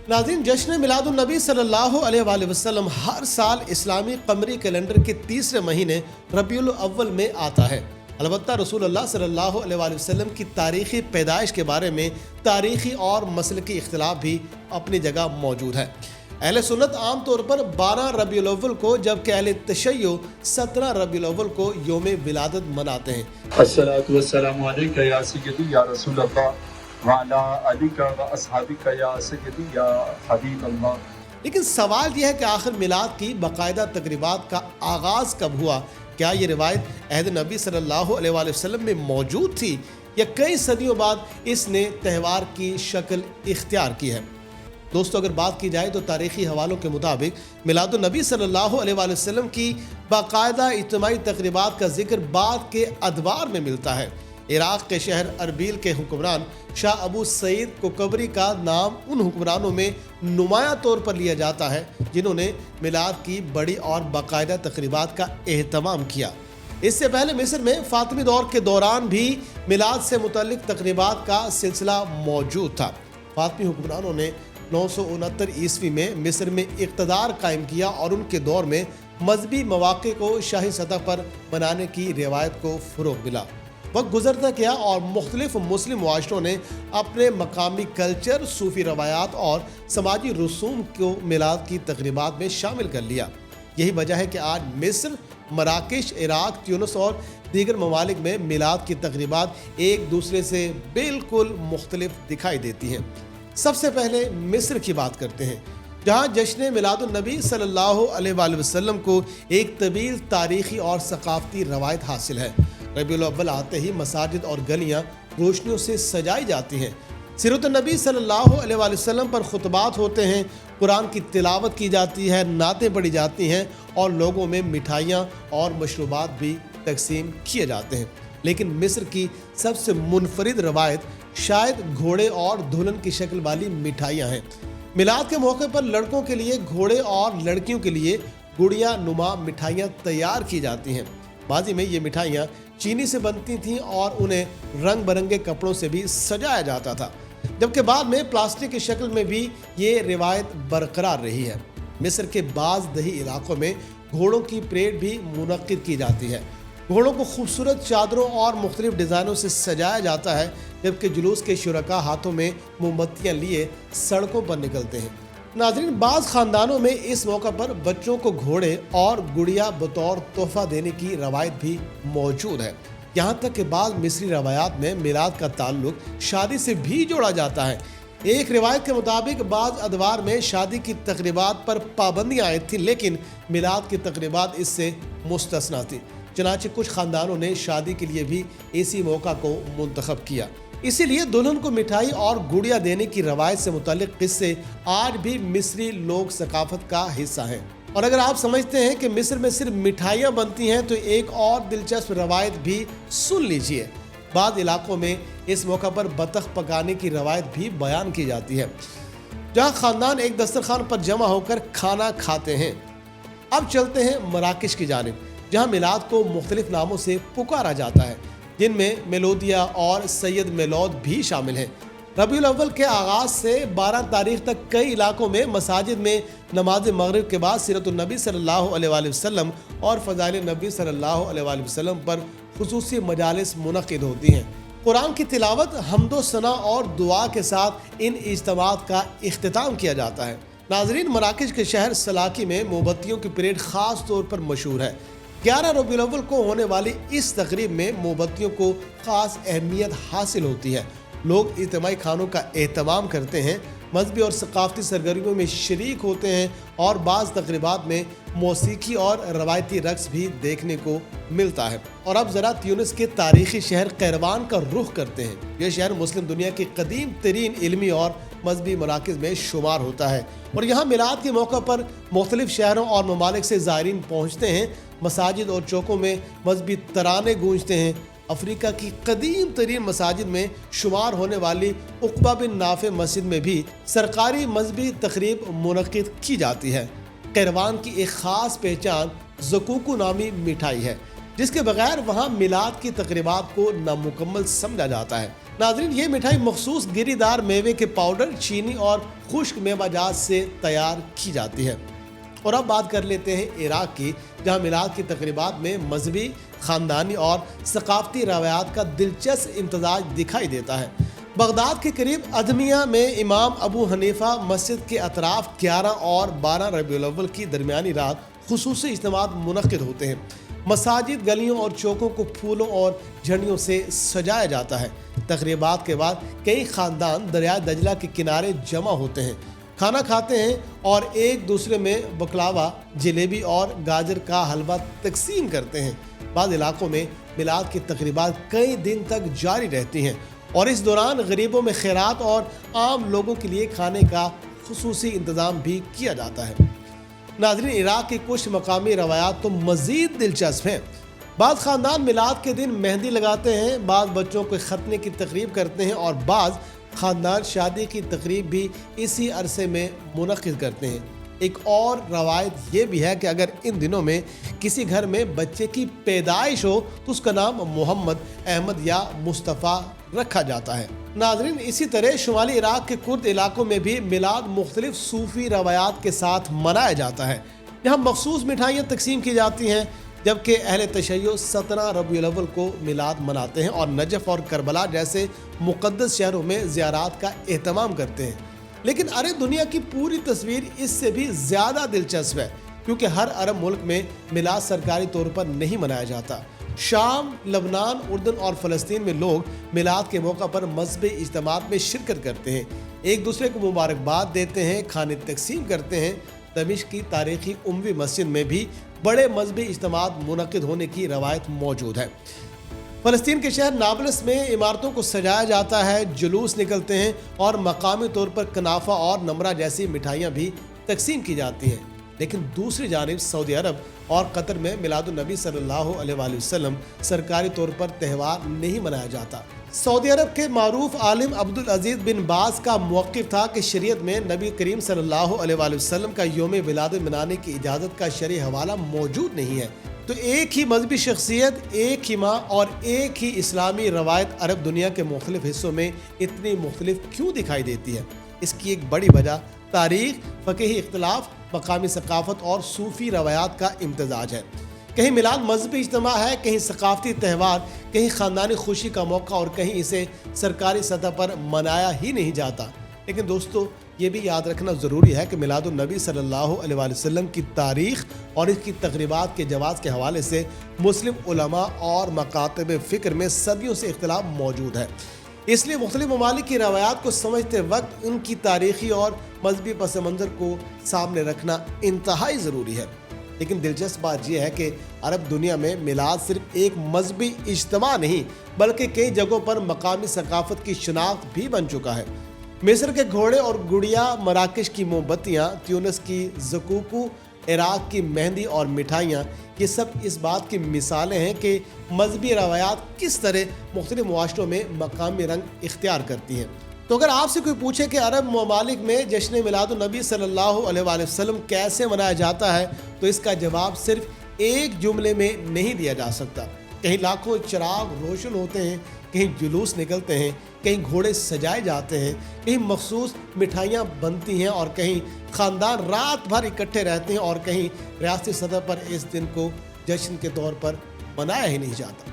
नाज़रीन, जश्न मिलादुन्नबी सल्लल्लाहु अलैहि वसल्लम हर साल इस्लामी कमरी कैलेंडर के तीसरे महीने रबीउल अव्वल में आता है। अलबत्ता रसूलुल्लाह सल्लल्लाहु अलैहि वसल्लम की तारीख़ी पैदाइश के बारे में तारीख़ी और मसलकी इख्तिलाफ भी अपनी जगह मौजूद है। अहले सुन्नत आम तौर पर 12 रबीउल अव्वल को, जबकि अहले तशय्यो 17 रबीउल अव्वल को यौम विलादत मनाते हैं। अस्सलातु वस्सलामु अलैका या सय्यदी या रसूल अल्लाह व अला आलिका व अस्हाबिका या सय्यदी या हबीब अल्लाह। लेकिन सवाल यह है कि आखिर मिलाद की बाकायदा तकरीबात का आगाज़ कब हुआ? क्या ये रिवायत अहद नबी सल्लल्लाहु अलैहि वसल्लम में मौजूद थी या कई सदियों बाद इसने त्यौहार की शक्ल इख्तियार की है? दोस्तों, अगर बात की जाए तो तारीख़ी हवालों के मुताबिक मिलादुन्नबी सल्लल्लाहु अलैहि वसल्लम की बाकायदा इज्तिमाई तकरीबात का जिक्र बाद के अदवार में मिलता है। इराक़ के शहर अरबील के हुक्मरान शाह अबू सईद कोकबरी का नाम उन हुक्मरानों में नुमायां तौर पर लिया जाता है जिन्होंने मिलाद की बड़ी और बाकायदा तकरीबात का एहतमाम किया। इससे पहले मिस्र में फातिमी दौर के दौरान भी मिलाद से मुतल्लिक तकरीबात का सिलसिला मौजूद था। फातिमी हुक्मरानों ने 969 ईस्वी में मिस्र में इक़्तिदार कायम किया और उनके दौर में मजहबी मौक़े को शाही सतह पर मनाने की रिवायत को फ़रोग़ मिला। वक्त गुजरता गया और मुख्तलिफ मुस्लिम मुआशरों ने अपने मकामी कल्चर, सूफ़ी रवायात और समाजी रसूम को मिलाद की तकरीबात में शामिल कर लिया। यही वजह है कि आज मिस्र, मराकश, इराक़, ट्यूनिस और दीगर ममालिक में मिलाद की तकरीबात एक दूसरे से बिल्कुल मुख्तलिफ दिखाई देती हैं। सबसे पहले मिस्र की बात करते हैं, जहाँ जश्न मिलादुन्नबी सल्लल्लाहु अलैहि वसल्लम को एक तवील तारीख़ी और सक़ाफ़ती रवायत हासिल है। रबीउल अव्वल आते ही मसाजिद और गलियाँ रोशनियों से सजाई जाती हैं। सीरत नबी सल्लल्लाहु अलैहि वसल्लम पर खुतबात होते हैं, कुरान की तिलावत की जाती है, नातें पढ़ी जाती हैं और लोगों में मिठाइयाँ और मशरूबात भी तकसीम किए जाते हैं। लेकिन मिस्र की सबसे मुनफरिद रवायत शायद घोड़े और दुल्हन की शक्ल वाली मिठाइयाँ हैं। मिलाद के मौके पर लड़कों के लिए घोड़े और लड़कियों के लिए गुड़िया नुमा मिठाइयाँ तैयार की जाती हैं। माजी में ये मिठाइयाँ चीनी से बनती थीं और उन्हें रंग बिरंगे कपड़ों से भी सजाया जाता था, जबकि बाद में प्लास्टिक की शक्ल में भी ये रिवायत बरकरार रही है। मिस्र के बाज़ दही इलाकों में घोड़ों की परेड भी मुनक्किद की जाती है। घोड़ों को खूबसूरत चादरों और मुख्तलिफ डिज़ाइनों से सजाया जाता है, जबकि जुलूस के शुरका हाथों में मोमबत्तियाँ लिए सड़कों पर निकलते हैं। नाज़रीन, बाज़ ख़ानदानों में इस मौका पर बच्चों को घोड़े और गुड़िया बतौर तोहफ़ा देने की रवायत भी मौजूद है। यहाँ तक कि बाज़ मिस्री रवायात में मिलाद का ताल्लुक शादी से भी जोड़ा जाता है। एक रिवायत के मुताबिक बाज़ अदवार में शादी की तकरीबात पर पाबंदियाँ आयद थी, लेकिन मिलाद की तकरीबात इससे मुस्तस्ना थी। चनाचे कुछ ख़ानदानों ने शादी के लिए भी इसी मौका को मुंतखब किया। इसीलिए दुल्हन को मिठाई और गुड़िया देने की रवायत से मुतल्लिक किस्से आज भी मिस्री लोक सकाफत का हिस्सा हैं। और अगर आप समझते हैं कि मिस्र में सिर्फ मिठाइयाँ बनती हैं तो एक और दिलचस्प रवायत भी सुन लीजिए। बाद इलाकों में इस मौका पर बतख पकाने की रवायत भी बयान की जाती है, जहाँ ख़ानदान एक दस्तरखान पर जमा होकर खाना खाते हैं। अब चलते हैं मराकश की जानिब, जहाँ मिलाद को मुख्तलिफ नामों से पुकारा जाता है, जिनमें मेलोदिया और सैयद मेलौद भी शामिल हैं। रबीउल अव्वल के आगाज़ से 12 तारीख तक कई इलाकों में मसाजिद में नमाज मगरिब के बाद सीरतुन्नबी सल्लल्लाहु अलैहि वसल्लम और फ़ज़ाइल नबी सल्लल्लाहु अलैहि वसल्लम पर खुसूसी मजालिस मुनक़िद होती हैं। कुरान की तिलावत, हम्दो सना और दुआ के साथ इन इज्तिमात का इख्तिताम किया जाता है। नाज़रीन, मराकश के शहर सलाकी में मोमबत्तियों की परेड ख़ास तौर पर मशहूर है। 11 रबीउल अव्वल को होने वाली इस तकरीब में मोमबत्तियों को ख़ास अहमियत हासिल होती है। लोग इज्तिमाई खानों का एहतमाम करते हैं, मजहबी और सकाफती सरगर्मियों में शरीक होते हैं और बाज़ तकरीबात में मौसीकी और रवायती रक्स भी देखने को मिलता है। और अब ज़रा ट्यूनिस के तारीख़ी शहर कैरवान का रुख करते हैं। यह शहर मुस्लिम दुनिया की कदीम तरीन इल्मी और मजहबी मराकज़ में शुमार होता है और यहाँ मिलाद के मौका पर मुख्तलिफ शहरों और ममालिक से ज़ायरीन पहुँचते हैं। मसाजिद और चौकों में मजहबी तराने गूंजते हैं। अफ्रीका की कदीम तरीन मसाजिद में शुमार होने वाली उक़बा बिन नाफ़े मस्जिद में भी सरकारी मजहबी तकरीब मुनक़िद की जाती है। कैरवान की एक ख़ास पहचान ज़कूकू नामी मिठाई है, जिसके बगैर वहाँ मिलाद की तकरीबात को नामुकम्मल समझा जाता है। नाज़रीन, ये मिठाई मखसूस गिरीदार मेवे के पाउडर, चीनी और खुश्क मेवा जात से तैयार की जाती है। और अब बात कर लेते हैं इराक की, जहाँ मिलाद की तकरीबात में मजहबी, ख़ानदानी और सकाफ़ती रवायात का दिलचस्प इम्तज़ाज दिखाई देता है। बगदाद के करीब अदमिया में इमाम अबू हनीफा मस्जिद के अतराफ 11 और 12 रबीउल अव्वल की दरमियानी रात खुसूसी इज्तिमात मुनक़िद होते हैं। मसाजिद, गलियों और चौकों को फूलों और झंडियों से सजाया जाता है। तकरीबात के बाद कई ख़ानदान दरिया दजला के किनारे जमा होते हैं, खाना खाते हैं और एक दूसरे में बकलावा, जलेबी और गाजर का हलवा तकसीम करते हैं। बाद इलाकों में मिलाद की तकरीबात कई दिन तक जारी रहती हैं और इस दौरान गरीबों में खैरात और आम लोगों के लिए खाने का खुसूसी इंतज़ाम भी किया जाता है। नाज़रीन, इराक की कुछ मकामी रवायात तो मज़ीद दिलचस्प हैं। बाद ख़ानदान मिलाद के दिन मेहंदी लगाते हैं, बाद बच्चों को खतने की तकरीब करते हैं और बाद ख़ानदान शादी की तकरीब भी इसी अरसे में मुनक़िद करते हैं। एक और रवायत ये भी है कि अगर इन दिनों में किसी घर में बच्चे की पैदाइश हो तो उसका नाम मोहम्मद, अहमद या मुस्तफ़ा रखा जाता है। नाज़रीन, इसी तरह शुमाली इराक के कुर्द इलाकों में भी मिलाद मुख्तलिफ सूफ़ी रवायात के साथ मनाया जाता है। यहाँ मखसूस मिठाइयाँ तकसीम की जाती हैं, जबकि अहले तशय्यो 17 रबीउल अव्वल को मिलाद मनाते हैं और नजफ़ और करबला जैसे मुक़द्दस शहरों में ज़ियारात का एहतमाम करते हैं। लेकिन अरब दुनिया की पूरी तस्वीर इससे भी ज़्यादा दिलचस्प है, क्योंकि हर अरब मुल्क में मिलाद सरकारी तौर पर नहीं मनाया जाता। शाम, लबनान, उर्दन और फ़लस्तीन में लोग मिलाद के मौका पर मजहबी इज्तिमात में शिरकत करते हैं, एक दूसरे को मुबारकबाद देते हैं, खाने तकसीम करते हैं। दमिश्क की तारीखी उमवी मस्जिद में भी बड़े मजहबी इज्तिमात मुनक़िद होने की रवायत मौजूद है। फ़लस्तीन के शहर नाबलस में इमारतों को सजाया जाता है, जुलूस निकलते हैं और मकामी तौर पर कनाफा और नमरा जैसी मिठाइयाँ भी तकसीम की जाती हैं। लेकिन दूसरी जानिब सऊदी अरब और कतर में मिलादुन्नबी सल्लल्लाहु अलैहि वसल्लम सरकारी तौर पर त्यौहार नहीं मनाया जाता। सऊदी अरब के मारूफ आलिम अब्दुल अजीज बिन बाज का मौक़िफ़ था कि शरीयत में नबी करीम सल्लल्लाहु अलैहि वसल्लम का यौम विलादत मनाने की इजाज़त का शरई हवाला मौजूद नहीं है। तो एक ही मजहबी शख्सियत, एक ही माँ और एक ही इस्लामी रवायत अरब दुनिया के मुख्तलिफ हिस्सों में इतनी मुख्तलिफ क्यों दिखाई देती है? इसकी एक बड़ी वजह तारीख़, फ़क़ही इख्तिलाफ़, मकामी सकाफ़त और सूफ़ी रवायात का इम्तज़ाज है। कहीं मिलाद मजहबी इज्तिमा है, कहीं सकाफ़ती त्यौहार, कहीं ख़ानदानी खुशी का मौका और कहीं इसे सरकारी सतह पर मनाया ही नहीं जाता। लेकिन दोस्तों, ये भी याद रखना ज़रूरी है कि मिलादुन्नबी सल्लल्लाहु अलैहि वसल्लम की तारीख़ और इसकी तक़रीबात के जवाज़ के हवाले से मुस्लिम उलमा और मकातब फ़िक्र में सदियों से इख्तिलाफ मौजूद है। इसलिए मुख्तलिफ ममालिक की रवायात को समझते वक्त उनकी तारीख़ी और मजहबी पस मंज़र को सामने रखना इंतहाई ज़रूरी है। लेकिन दिलचस्प बात यह है कि अरब दुनिया में मिलाद सिर्फ एक मजहबी इज्तिमा नहीं, बल्कि कई जगहों पर मकामी सकाफ़त की शनाख्त भी बन चुका है। मिस्र के घोड़े और गुड़िया, मराकश की मोमबत्तियाँ, ट्यूनिस की ज़कूकू, इराक की मेहंदी और मिठाइयाँ, ये सब इस बात की मिसालें हैं कि मजहबी रवायात किस तरह मुख्तलिफ मुआशरों में मकामी रंग इख्तियार करती हैं। तो अगर आपसे कोई पूछे कि अरब ममालिक में जश्न मिलादुन्नबी सल्लल्लाहु अलैहि वसल्लम कैसे मनाया जाता है, तो इसका जवाब सिर्फ एक जुमले में नहीं दिया जा सकता। कहीं लाखों चिराग रोशन होते हैं, कहीं जुलूस निकलते हैं, कहीं घोड़े सजाए जाते हैं, कहीं मखसूस मिठाइयाँ बनती हैं और कहीं ख़ानदान रात भर इकट्ठे रहते हैं और कहीं रियासती सतह पर इस दिन को जश्न के तौर पर मनाया ही नहीं जाता।